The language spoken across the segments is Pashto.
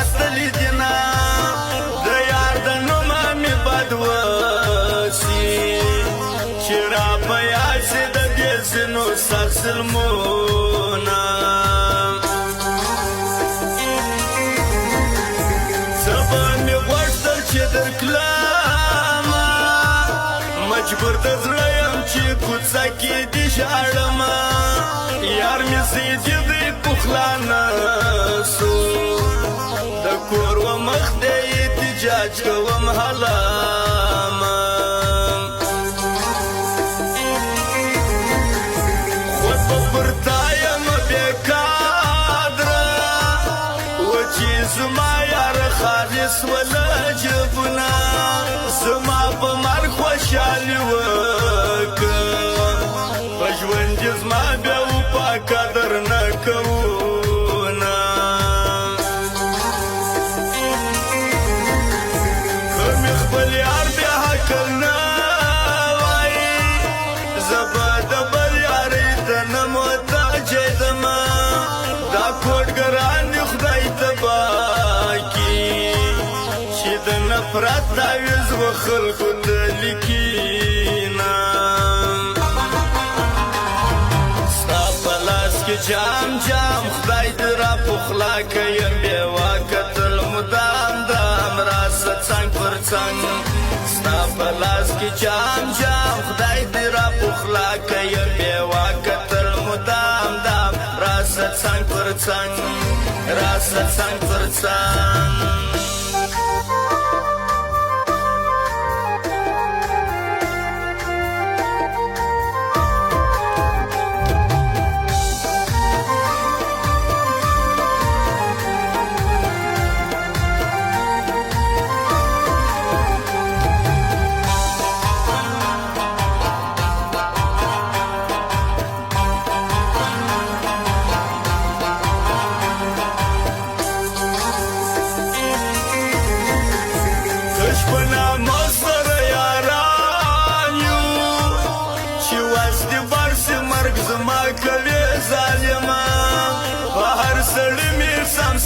لوستلی دینا د یار د نومه مې بد وسي چې را په یاد سي د دې ځینو سخت ظلمونه څه به مې غوښتل چې درکړمه مجبور د زړه یم چې کوڅه کې دې ژاړمه یار مې سیدي دی پخلا نه سو د کور و مخ دی احتجاج کوم حلامه خود به پر تا یم بېکادره و چې زما یار خالص وله جبونه زما په مرګ خوشحالي وکړه په ژوند کې زما بیا وپا قدر نه کوونه که مې خپل یار بیا حقل نه وایي زه به د بل یارۍ ته نه محتاج یدمه دا کوټ ګران دي خدای تباه کړي چې د نفرت تعویض و خلکو ته لیکینه ستا په لاس کې جام جام خدای دې را پخلا که یم بېوا کتل مدام دام راسه څنګ پر څنګ ستا په لاس کې جام جام خدای دې را پخلا که یم بېوا کتل مدام دام راسه څنګ پر څنګ راسه څنګ پر څنګ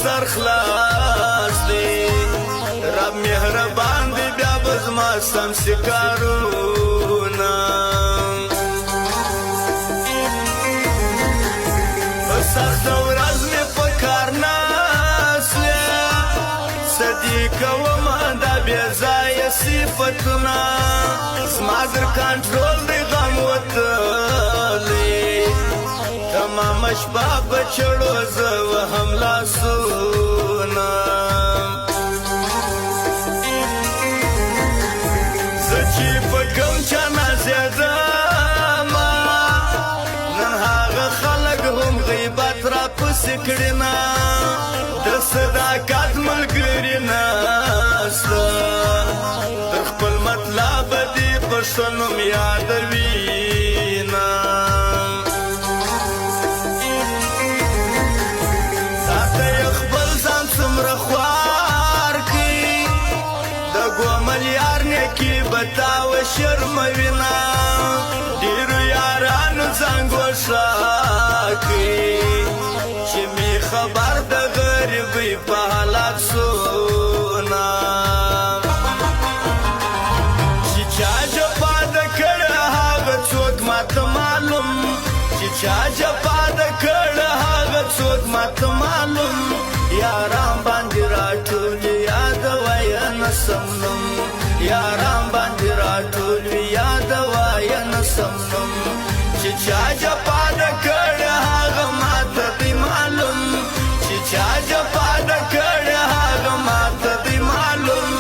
سر خلاص دی رب مهربان دی بیا به زما سم سي کارونه په سخته ورځ مې په کار ناست څه دې کومه دا بې ځایه صفتونه زما در کنټرول دی غم وتلی تمامه شپه په چړو زه وهم لاسونه زه چې په کوم چا نازېدمه نن هغه خلک هم غیبت راپسې کړینه د صداقت ملګري نسته تر خپل مطلبه دې په ښه نوم یادوینه بتا و شرموینا ډیرو یارانو څنګ وشاکي چې می خبر د غریبۍ په حالات سونا چې چا جفا د کړه هغه څوک ماته معلوم چې چا جفا د کړه هغه څوک ماته معلوم یاران باندې راټول یاد وای نه سمنم یاران باندې راټول یاد وای نه سمنم چې چا جفا د کړه هغه ماته دی معلوم چې چا جفا د کړه هغه ماته دی معلوم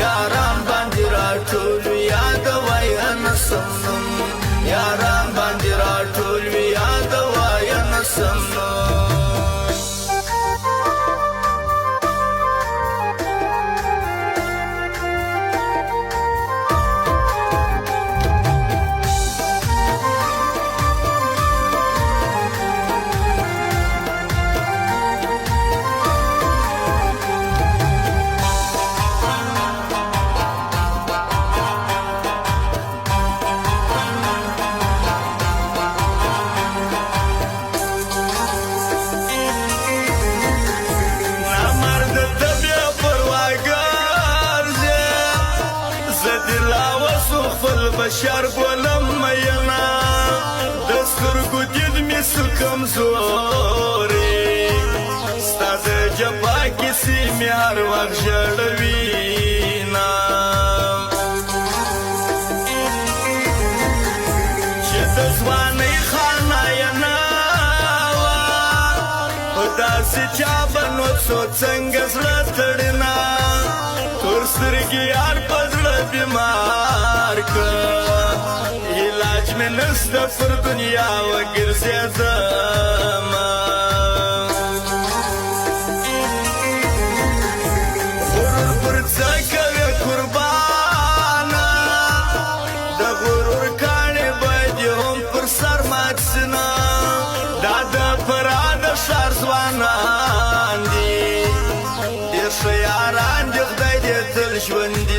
یاران باندې راټول یاد وای نه سمنم یاران باندې راټول یاد وای نه سمنم کیسې مې هر وخت ژړوینه چې د ځوانۍ خانه یې نه وه په داسې چا به نو څو څنګه زړه تړینه تور سترګې یار په زړه بیمار کړ علاج مې نسته پر دنیا وګرځېدمه غرور پر څه کوې قربانه د غرور کاڼې به دې هم پر سر مات سینه دا د فراه د ښار ځوانان دي ډېر ښه یاران دي خدای دې تل ژوندي